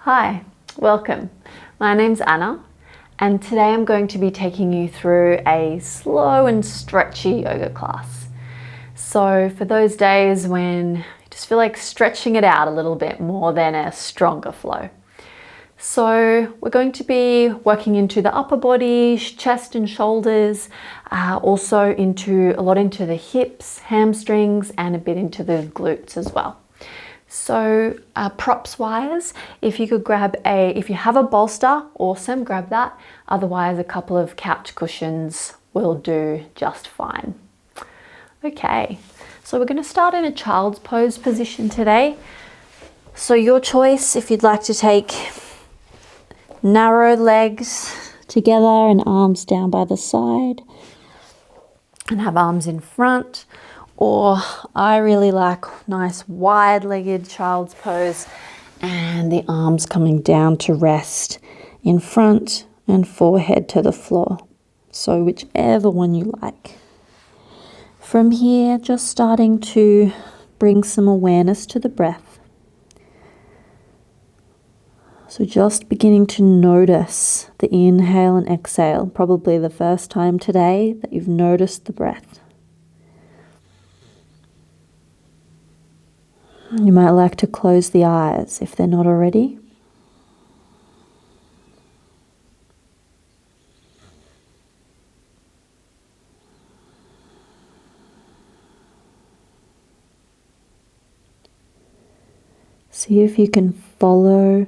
Hi, welcome. My name's Anna, and today I'm going to be taking you through a slow and stretchy yoga class. So for those days when you just feel like stretching it out a little bit more than a stronger flow. So we're going to be working into the upper body, chest and shoulders, also a lot into the hips, hamstrings, and a bit into the glutes as well. So props wise, if you have a bolster, awesome, grab that. Otherwise, a couple of couch cushions will do just fine. Okay, so we're going to start in a child's pose position today. So your choice, if you'd like to take narrow legs together and arms down by the side and have arms in front, or I really like nice wide-legged child's pose and the arms coming down to rest in front and forehead to the floor. So whichever one you like. From here, just starting to bring some awareness to the breath. So just beginning to notice the inhale and exhale, probably the first time today that you've noticed the breath. You might like to close the eyes if they're not already. See if you can follow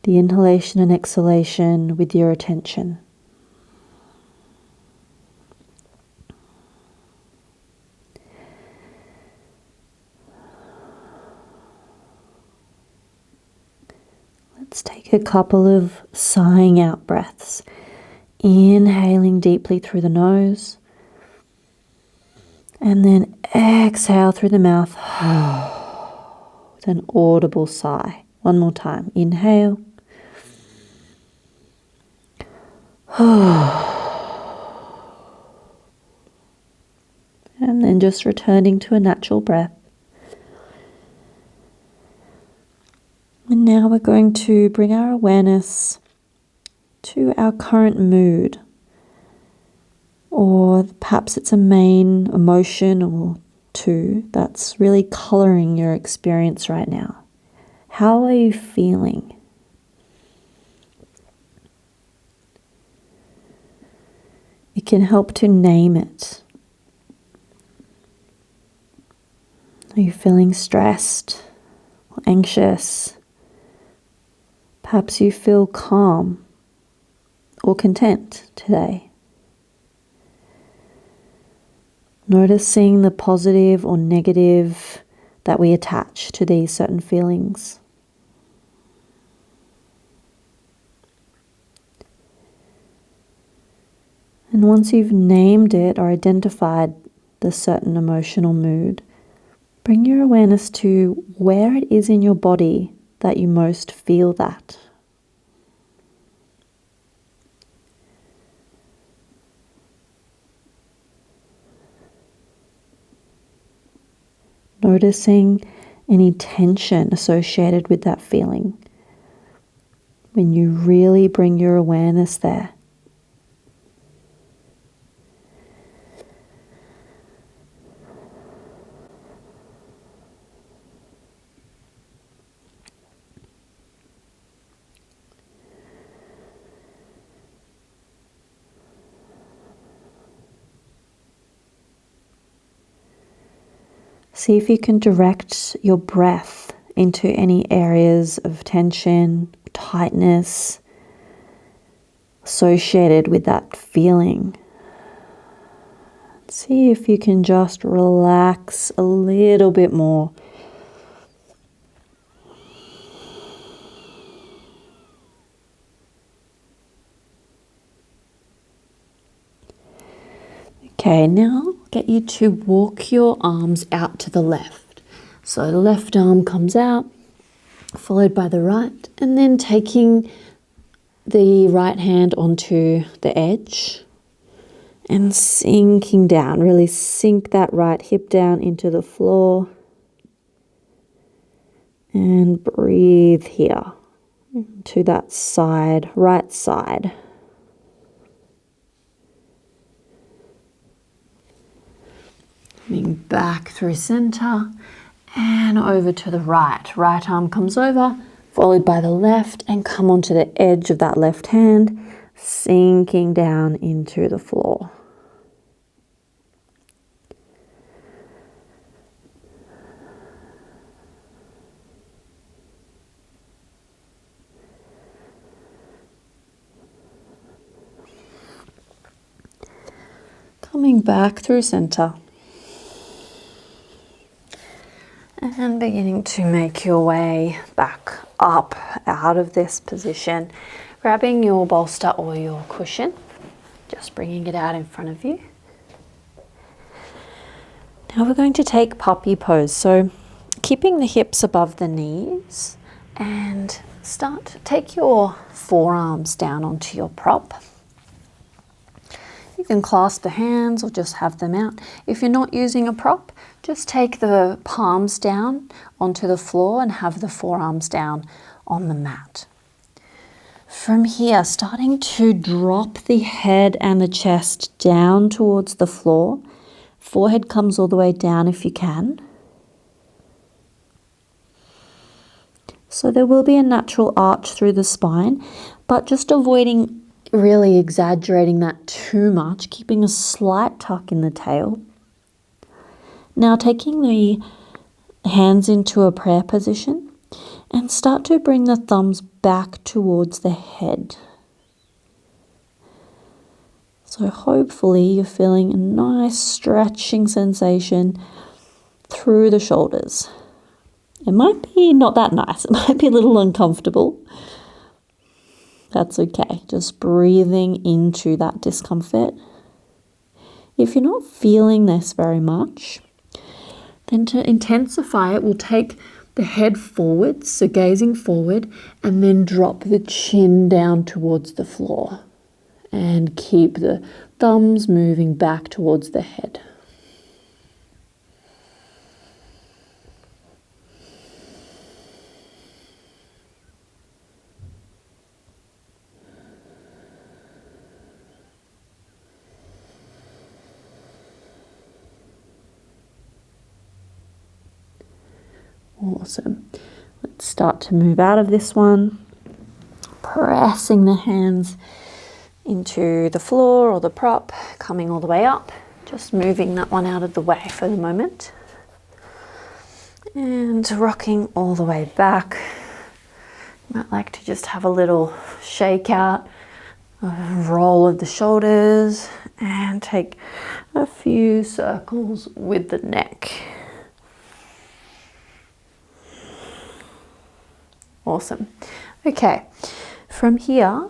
the inhalation and exhalation with your attention. Let's take a couple of sighing out breaths. Inhaling deeply through the nose. And then exhale through the mouth with an audible sigh. One more time. Inhale. And then just returning to a natural breath. And now we're going to bring our awareness to our current mood, or perhaps it's a main emotion or two that's really coloring your experience right now. How are you feeling? It can help to name it. Are you feeling stressed or anxious? Perhaps you feel calm or content today. Noticing the positive or negative that we attach to these certain feelings. And once you've named it or identified the certain emotional mood, bring your awareness to where it is in your body that you most feel that. Noticing any tension associated with that feeling when you really bring your awareness there. See if you can direct your breath into any areas of tension, tightness associated with that feeling. See if you can just relax a little bit more. Okay, now get you to walk your arms out to the left. So the left arm comes out, followed by the right, and then taking the right hand onto the edge and sinking down. Really sink that right hip down into the floor and breathe here. to that side, right side. Coming back through center and over to the right. Right arm comes over, followed by the left, and come onto the edge of that left hand, sinking down into the floor. Coming back through center. And beginning to make your way back up out of this position, grabbing your bolster or your cushion, just bringing it out in front of you. Now we're going to take puppy pose. So keeping the hips above the knees, and take your forearms down onto your prop. You can clasp the hands or just have them out. If you're not using a prop, just take the palms down onto the floor and have the forearms down on the mat. From here, starting to drop the head and the chest down towards the floor. Forehead comes all the way down if you can. So there will be a natural arch through the spine, but just avoiding really exaggerating that too much, keeping a slight tuck in the tail. Now taking the hands into a prayer position and start to bring the thumbs back towards the head. So hopefully you're feeling a nice stretching sensation through the shoulders. It might be not that nice, it might be a little uncomfortable. That's okay, just breathing into that discomfort. If you're not feeling this very much, then to intensify it, we'll take the head forward, so gazing forward, and then drop the chin down towards the floor. And keep the thumbs moving back towards the head. Awesome. Let's start to move out of this one. Pressing the hands into the floor or the prop, coming all the way up. Just moving that one out of the way for the moment. And rocking all the way back. You might like to just have a little shake out, a roll of the shoulders, and take a few circles with the neck. Awesome. Okay, from here,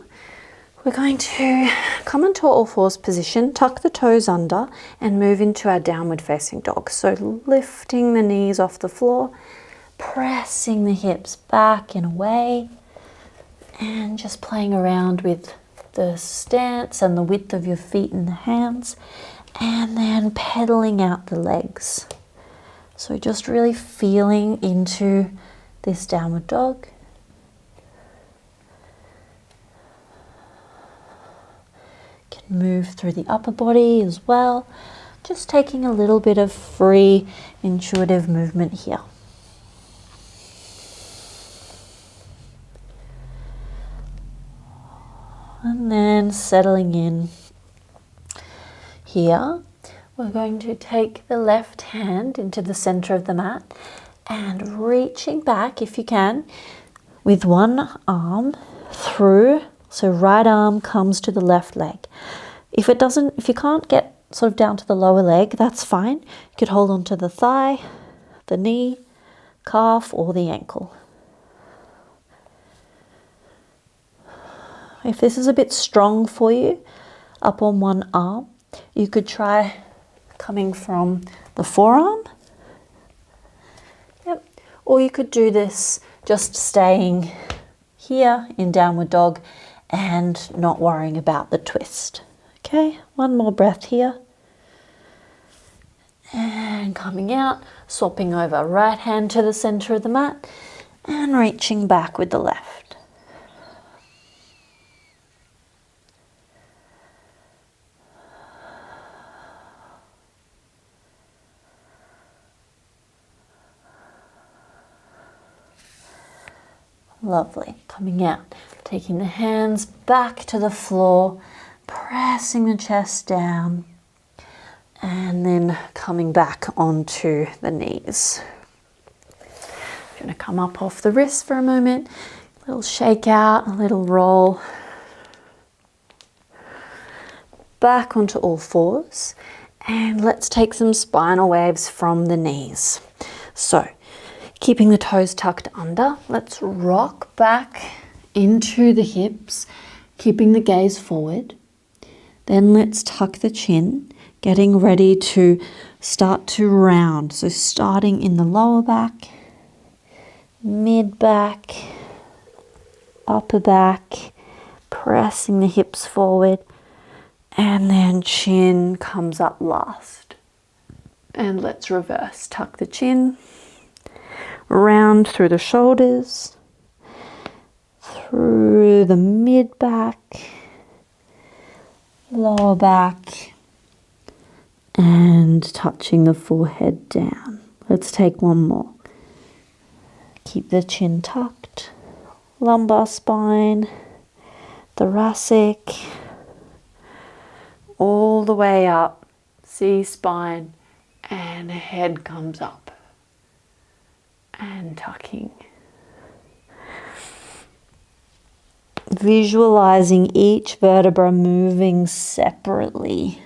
we're going to come into all fours position, tuck the toes under, and move into our downward facing dog. So lifting the knees off the floor, pressing the hips back and away, and just playing around with the stance and the width of your feet and the hands, and then pedaling out the legs. So just really feeling into this downward dog. Move through the upper body as well, just taking a little bit of free intuitive movement here. And then settling in here, we're going to take the left hand into the center of the mat and reaching back if you can with one arm through. So right arm comes to the left leg. If you can't get sort of down to the lower leg, that's fine. You could hold on to the thigh, the knee, calf, or the ankle. If this is a bit strong for you, up on one arm, you could try coming from the forearm. Yep. Or you could do this just staying here in downward dog and not worrying about the twist. Okay, one more breath here. And coming out, swapping over right hand to the center of the mat and reaching back with the left. Lovely. Coming out, taking the hands back to the floor, pressing the chest down, and then coming back onto the knees. I'm going to come up off the wrist for a moment, a little shake out, a little roll, back onto all fours, and let's take some spinal waves from the knees. So, keeping the toes tucked under, let's rock back into the hips, keeping the gaze forward. Then let's tuck the chin, getting ready to start to round. So starting in the lower back, mid back, upper back, pressing the hips forward, and then chin comes up last. And let's reverse, tuck the chin, round through the shoulders, through the mid back, lower back, and touching the forehead down. Let's take one more. Keep the chin tucked, lumbar spine, thoracic, all the way up, C-spine, and head comes up. And tucking. Visualizing each vertebra moving separately,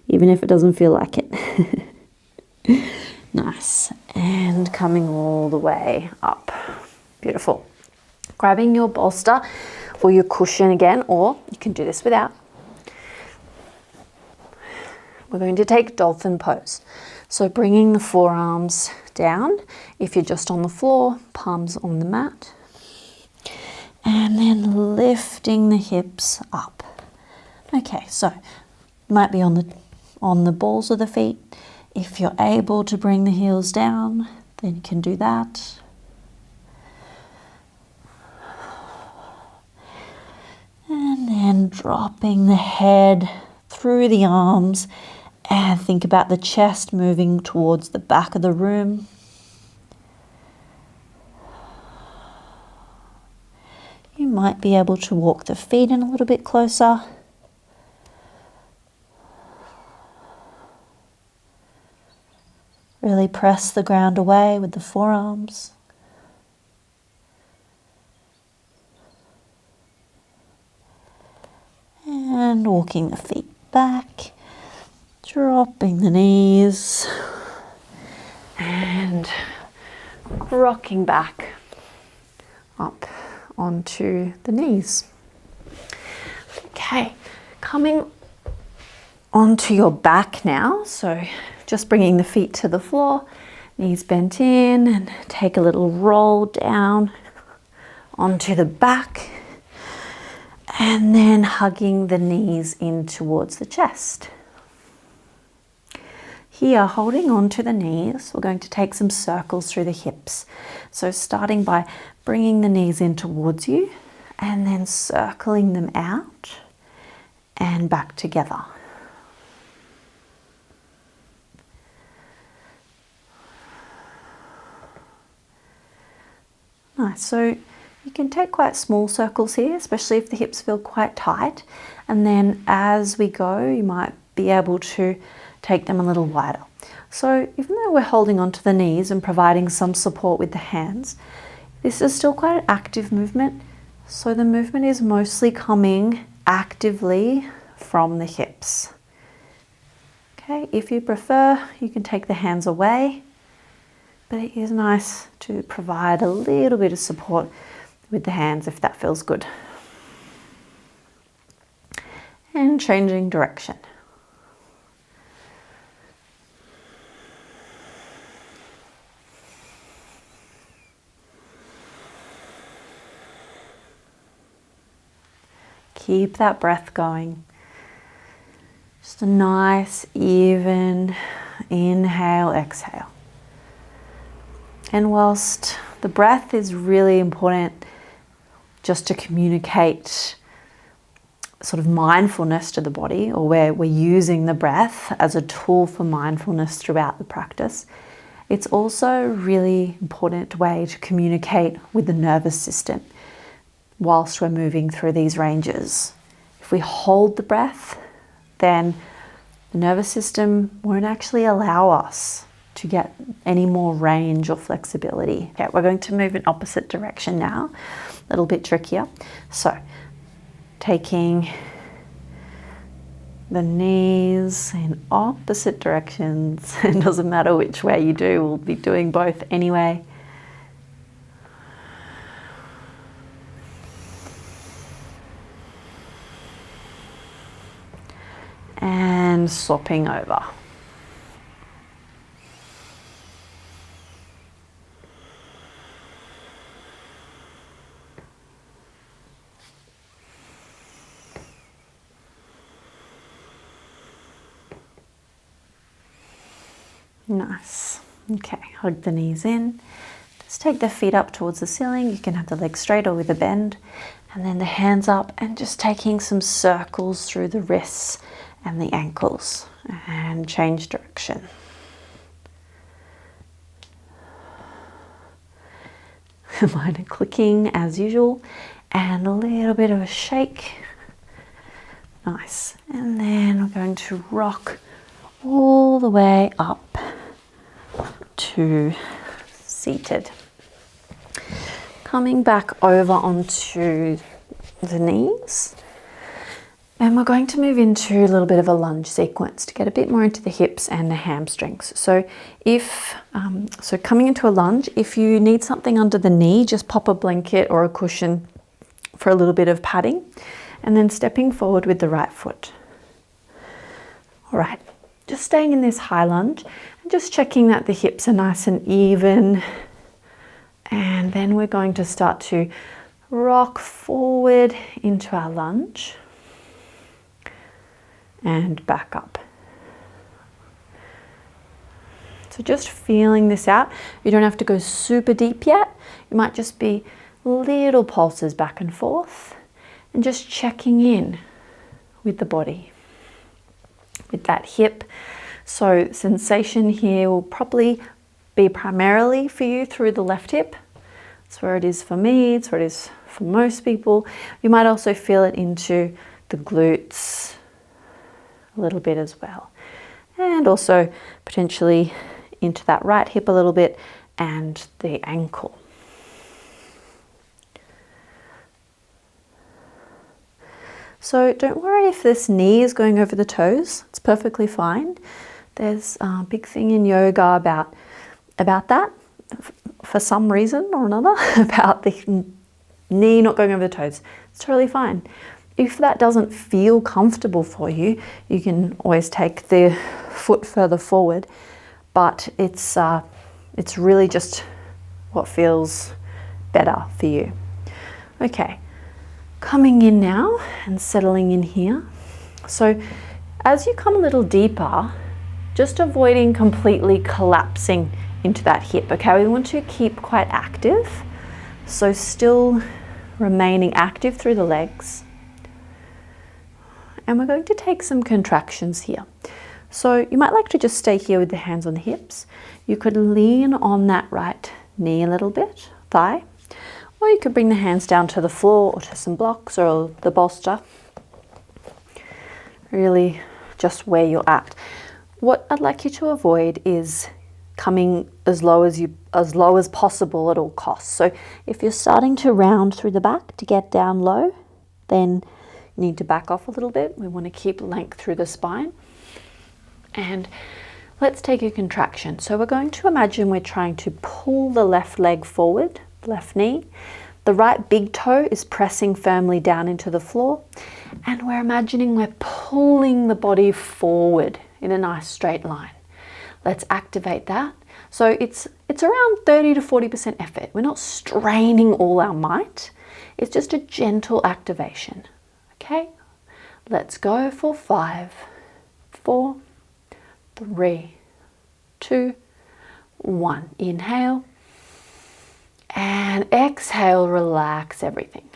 even if it doesn't feel like it. Nice. And coming all the way up. Beautiful. Grabbing your bolster or your cushion again, or you can do this without. We're going to take Dolphin Pose. So bringing the forearms down, if you're just on the floor, palms on the mat. And then lifting the hips up. Okay, so might be on the balls of the feet. If you're able to bring the heels down, then you can do that. And then dropping the head through the arms, and think about the chest moving towards the back of the room. You might be able to walk the feet in a little bit closer. Really press the ground away with the forearms. And walking the feet back. Dropping the knees and rocking back up onto the knees. Okay, coming onto your back now. So just bringing the feet to the floor, knees bent in, and take a little roll down onto the back, and then hugging the knees in towards the chest. Here, holding on to the knees, we're going to take some circles through the hips. So starting by bringing the knees in towards you and then circling them out and back together. Nice. So you can take quite small circles here, especially if the hips feel quite tight. And then as we go, you might be able to take them a little wider. So even though we're holding onto the knees and providing some support with the hands, this is still quite an active movement. So the movement is mostly coming actively from the hips. Okay, if you prefer, you can take the hands away, but it is nice to provide a little bit of support with the hands if that feels good. And changing direction. Keep that breath going. Just a nice, even inhale, exhale. And whilst the breath is really important just to communicate sort of mindfulness to the body, or where we're using the breath as a tool for mindfulness throughout the practice, It's also a really important way to communicate with the nervous system whilst we're moving through these ranges. If we hold the breath, then the nervous system won't actually allow us to get any more range or flexibility. Okay, we're going to move in opposite direction now, a little bit trickier. So, taking the knees in opposite directions. It doesn't matter which way you do, we'll be doing both anyway. And swapping over. Nice. Okay, hug the knees in. Just take the feet up towards the ceiling. You can have the legs straight or with a bend. And then the hands up and just taking some circles through the wrists and the ankles. And change direction. Minor clicking as usual. And a little bit of a shake. Nice. And then we're going to rock all the way up to seated. Coming back over onto the knees. And we're going to move into a little bit of a lunge sequence to get a bit more into the hips and the hamstrings. So coming into a lunge, if you need something under the knee, just pop a blanket or a cushion for a little bit of padding. And then stepping forward with the right foot. All right. Just staying in this high lunge and just checking that the hips are nice and even. And then we're going to start to rock forward into our lunge and back up. So just feeling this out. You don't have to go super deep yet. You might just be little pulses back and forth and just checking in with the body. With that hip. So sensation here will probably be primarily for you through the left hip. That's where it is for me, it's where it is for most people. You might also feel it into the glutes a little bit as well. And also potentially into that right hip a little bit and the ankle. So don't worry if this knee is going over the toes, it's perfectly fine. There's a big thing in yoga about that, for some reason or another, about the knee not going over the toes. It's totally fine. If that doesn't feel comfortable for you, you can always take the foot further forward, but it's really just what feels better for you. Okay. Coming in now and settling in here. So as you come a little deeper, just avoiding completely collapsing into that hip. Okay, we want to keep quite active. So still remaining active through the legs. And we're going to take some contractions here. So you might like to just stay here with the hands on the hips. You could lean on that right knee a little bit, thigh. Or you could bring the hands down to the floor or to some blocks or the bolster. Really just where you're at. What I'd like you to avoid is coming as low as possible at all costs. So if you're starting to round through the back to get down low, then you need to back off a little bit. We want to keep length through the spine. And let's take a contraction. So we're going to imagine we're trying to pull the left leg forward, left knee. The right big toe is pressing firmly down into the floor. And we're imagining we're pulling the body forward in a nice straight line. Let's activate that. So it's around 30 to 40% effort. We're not straining all our might. It's just a gentle activation. Okay? Let's go for 5, 4, 3, 2, 1. Inhale. And exhale, relax everything.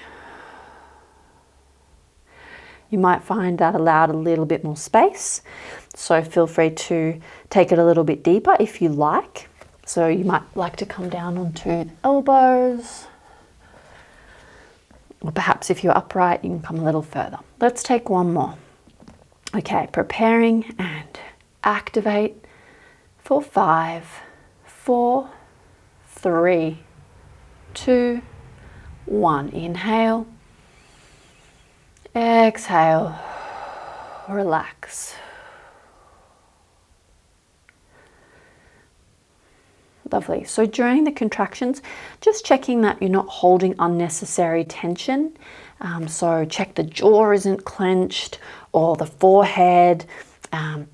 You might find that allowed a little bit more space. So feel free to take it a little bit deeper if you like. So you might like to come down onto the elbows, or perhaps if you're upright, you can come a little further. Let's take one more. Okay, preparing and activate for 5, 4, 3, 2, 1. Inhale, exhale, relax. Lovely. So during the contractions, just checking that you're not holding unnecessary tension. So check the jaw isn't clenched, or the forehead,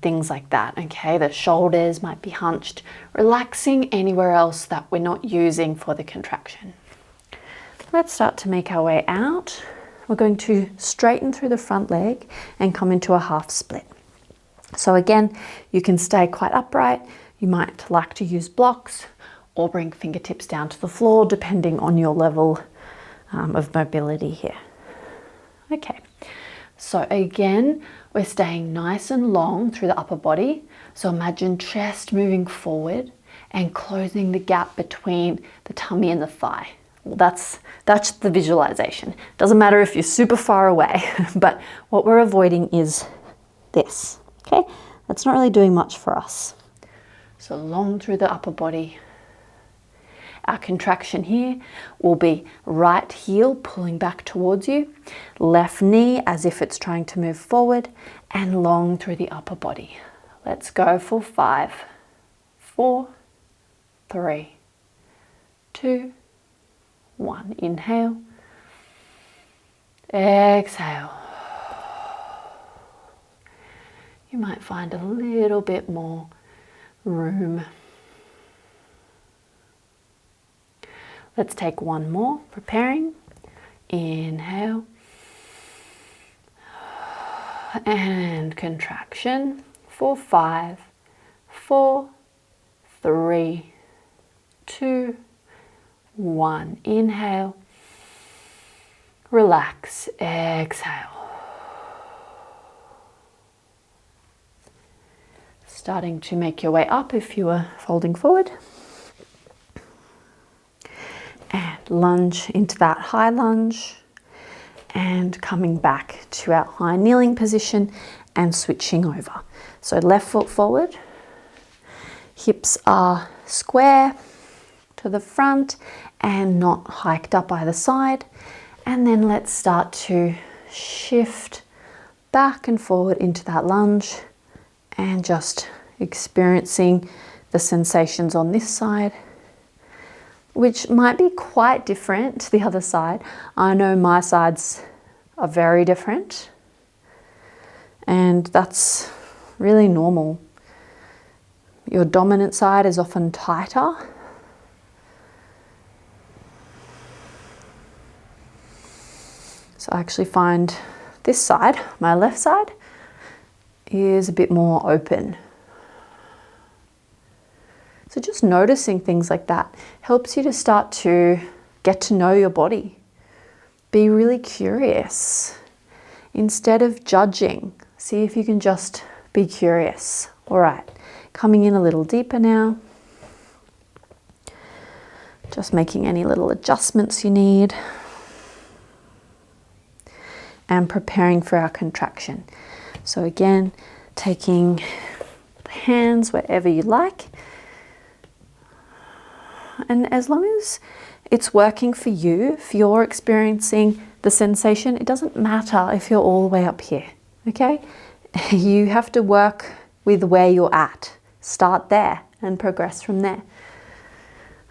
things like that. Okay, the shoulders might be hunched. Relaxing anywhere else that we're not using for the contraction. Let's start to make our way out. We're going to straighten through the front leg and come into a half split. So again, you can stay quite upright. You might like to use blocks or bring fingertips down to the floor, depending on your level of mobility here. Okay, so again, we're staying nice and long through the upper body. So imagine chest moving forward and closing the gap between the tummy and the thigh. Well, that's the visualization. Doesn't matter if you're super far away, but what we're avoiding is this, okay? That's not really doing much for us. So long through the upper body. Our contraction here will be right heel pulling back towards you, left knee as if it's trying to move forward, and long through the upper body. Let's go for 5, 4, 3, 2, 1. Inhale, exhale. You might find a little bit more room. Let's take one more, preparing. Inhale. And contraction for 5, 4, 3, 2, 1. Inhale. Relax. Exhale. Starting to make your way up if you are folding forward. And lunge into that high lunge. And coming back to our high kneeling position and switching over. So left foot forward. Hips are square to the front and not hiked up either side. And then let's start to shift back and forward into that lunge. And just experiencing the sensations on this side, which might be quite different to the other side. I know my sides are very different, and that's really normal. Your dominant side is often tighter. So I actually find this side, my left side, is a bit more open. So just noticing things like that helps you to start to get to know your body. Be really curious. Instead of judging, see if you can just be curious. All right, coming in a little deeper now. Just making any little adjustments you need. And preparing for our contraction. So again, taking the hands wherever you like. And as long as it's working for you, if you're experiencing the sensation, it doesn't matter if you're all the way up here, okay? You have to work with where you're at. Start there and progress from there.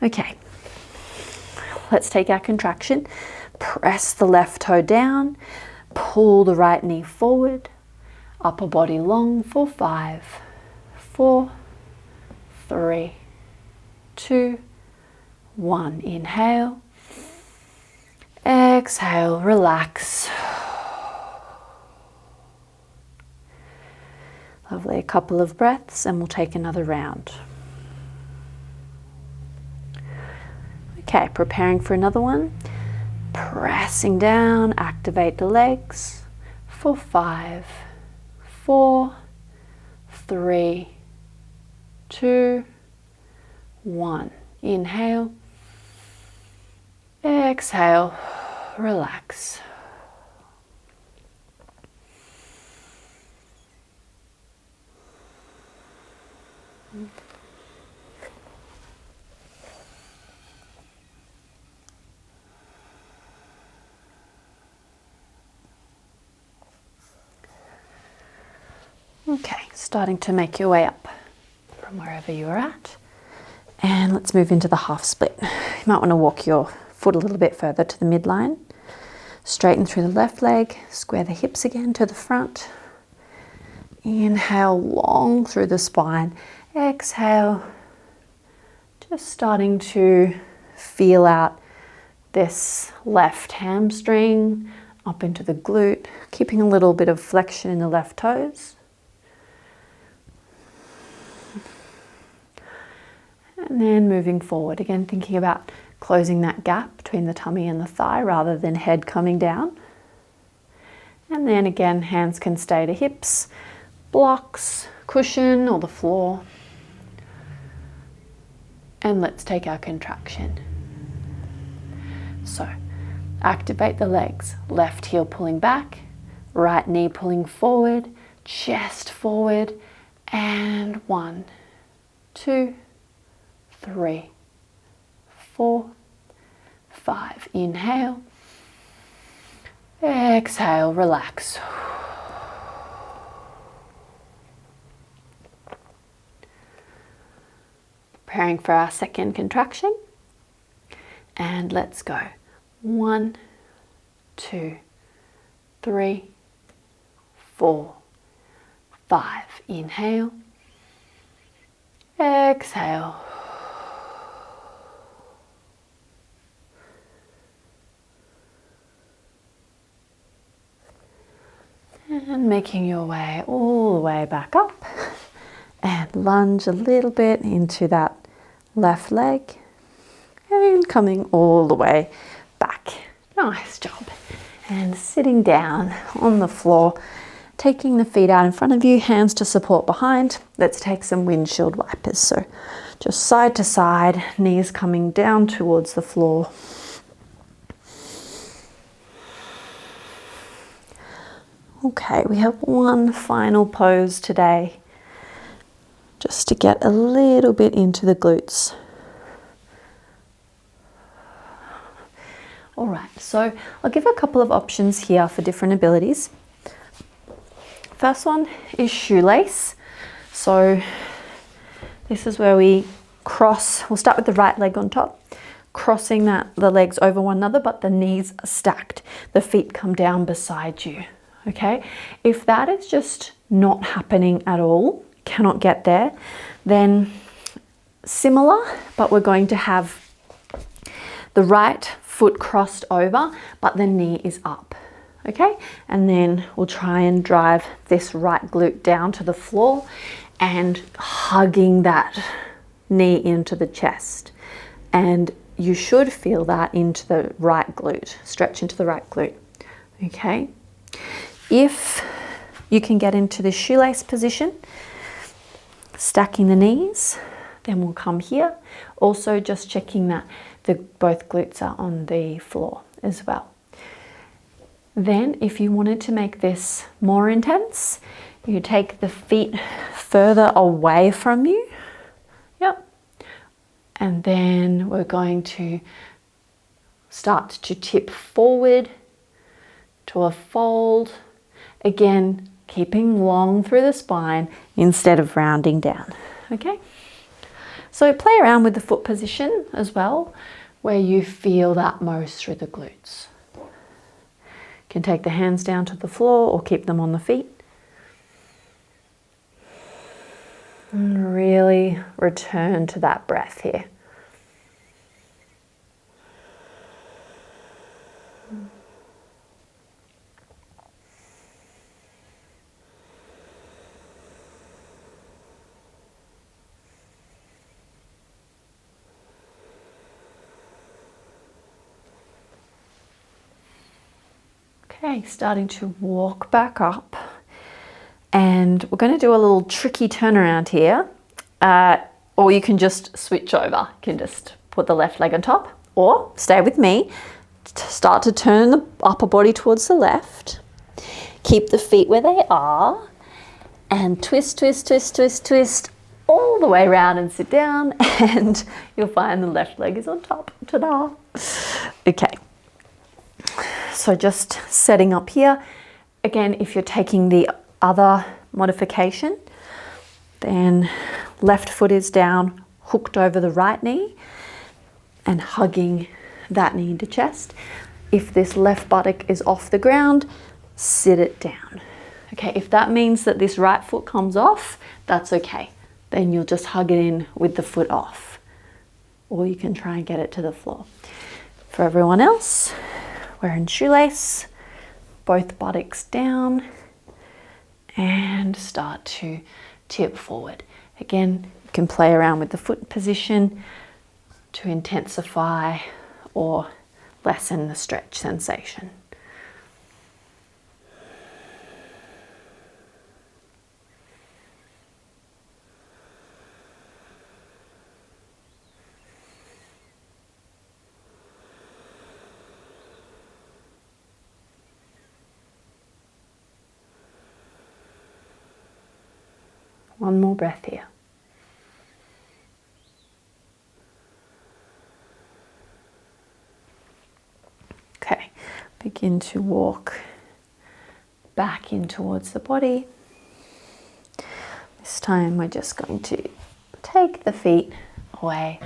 Okay, let's take our contraction. Press the left toe down, pull the right knee forward. Upper body long for 5, 4, 3, 2, 1. Inhale. Exhale, relax. Lovely, a couple of breaths and we'll take another round. Okay, preparing for another one. Pressing down, activate the legs for 5, 4, 3, 2, 1. Inhale. Exhale. Relax. Okay, starting to make your way up from wherever you are at. And let's move into the half split. You might want to walk your foot a little bit further to the midline. Straighten through the left leg, square the hips again to the front. Inhale long through the spine. Exhale, just starting to feel out this left hamstring up into the glute, keeping a little bit of flexion in the left toes. And then moving forward, again thinking about closing that gap between the tummy and the thigh rather than head coming down. And then again, hands can stay to hips, blocks, cushion or the floor. And let's take our contraction. So, activate the legs. Left heel pulling back, right knee pulling forward, chest forward, and 1, 2, 3, 4, 5. Inhale. Exhale, relax. Preparing for our second contraction. And let's go. 1, 2, 3, 4, 5. Inhale. Exhale. And making your way all the way back up. And lunge a little bit into that left leg. And coming all the way back. Nice job. And sitting down on the floor, taking the feet out in front of you, hands to support behind. Let's take some windshield wipers. So just side to side, knees coming down towards the floor. Okay, we have one final pose today, just to get a little bit into the glutes. All right, so I'll give a couple of options here for different abilities. First one is shoelace. So this is where we cross, we'll start with the right leg on top, crossing the legs over one another, but the knees are stacked. The feet come down beside you. Okay, if that is just not happening at all, cannot get there, then similar, but we're going to have the right foot crossed over, but the knee is up. Okay, and then we'll try and drive this right glute down to the floor and hugging that knee into the chest. And you should feel that into the right glute, stretch into the right glute. Okay. If you can get into the shoelace position, stacking the knees, then we'll come here. Also just checking that both glutes are on the floor as well. Then if you wanted to make this more intense, you take the feet further away from you. Yep. And then we're going to start to tip forward to a fold. Again, keeping long through the spine instead of rounding down, okay? So play around with the foot position as well, where you feel that most through the glutes. You can take the hands down to the floor or keep them on the feet. And really return to that breath here. Okay, starting to walk back up, and we're going to do a little tricky turnaround here. or you can just switch over. You can just put the left leg on top, or stay with me. Start to turn the upper body towards the left. Keep the feet where they are and twist, twist, twist, twist, twist all the way around and sit down, and you'll find the left leg is on top. Ta-da! Okay, so just setting up here. Again, if you're taking the other modification, then left foot is down, hooked over the right knee and hugging that knee into chest. If this left buttock is off the ground, sit it down. Okay, if that means that this right foot comes off, that's okay. Then you'll just hug it in with the foot off, or you can try and get it to the floor. For everyone else, wearing shoelace, both buttocks down, and start to tip forward. Again, you can play around with the foot position to intensify or lessen the stretch sensation. One more breath here. Okay, begin to walk back in towards the body. This time we're just going to take the feet away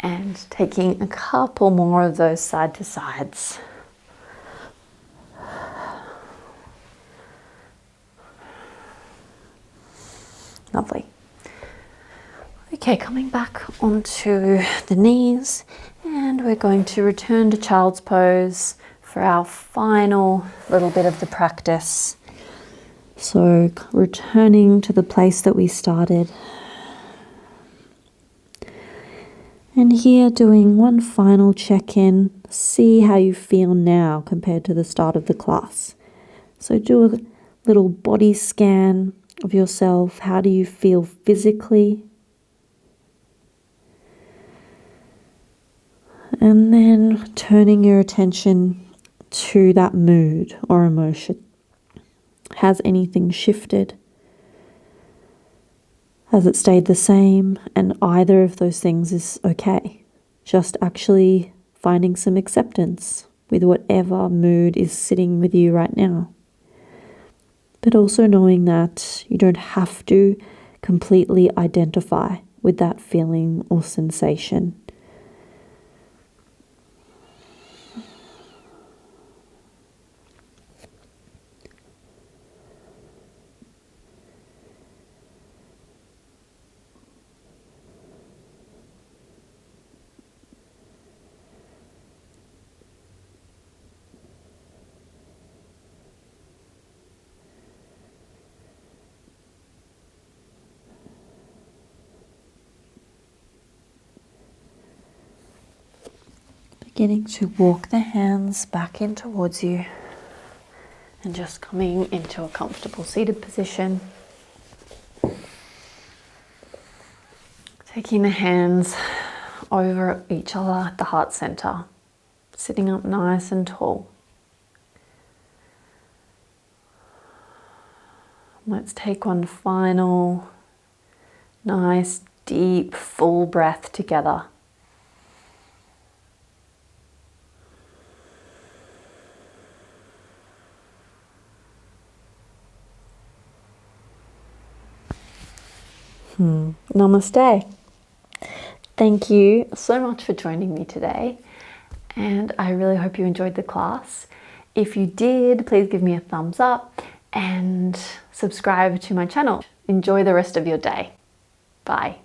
and taking a couple more of those side to sides. Lovely. Okay, coming back onto the knees, and we're going to return to child's pose for our final little bit of the practice. So returning to the place that we started. And here doing one final check-in, see how you feel now compared to the start of the class. So do a little body scan of yourself. How do you feel physically? And then turning your attention to that mood or emotion. Has anything shifted? Has it stayed the same? And either of those things is okay. Just actually finding some acceptance with whatever mood is sitting with you right now. But also knowing that you don't have to completely identify with that feeling or sensation. Beginning to walk the hands back in towards you and just coming into a comfortable seated position. Taking the hands over each other at the heart center, sitting up nice and tall. Let's take one final nice, deep, full breath together. Namaste. Thank you so much for joining me today, and I really hope you enjoyed the class. If you did, please give me a thumbs up and subscribe to my channel. Enjoy the rest of your day. Bye.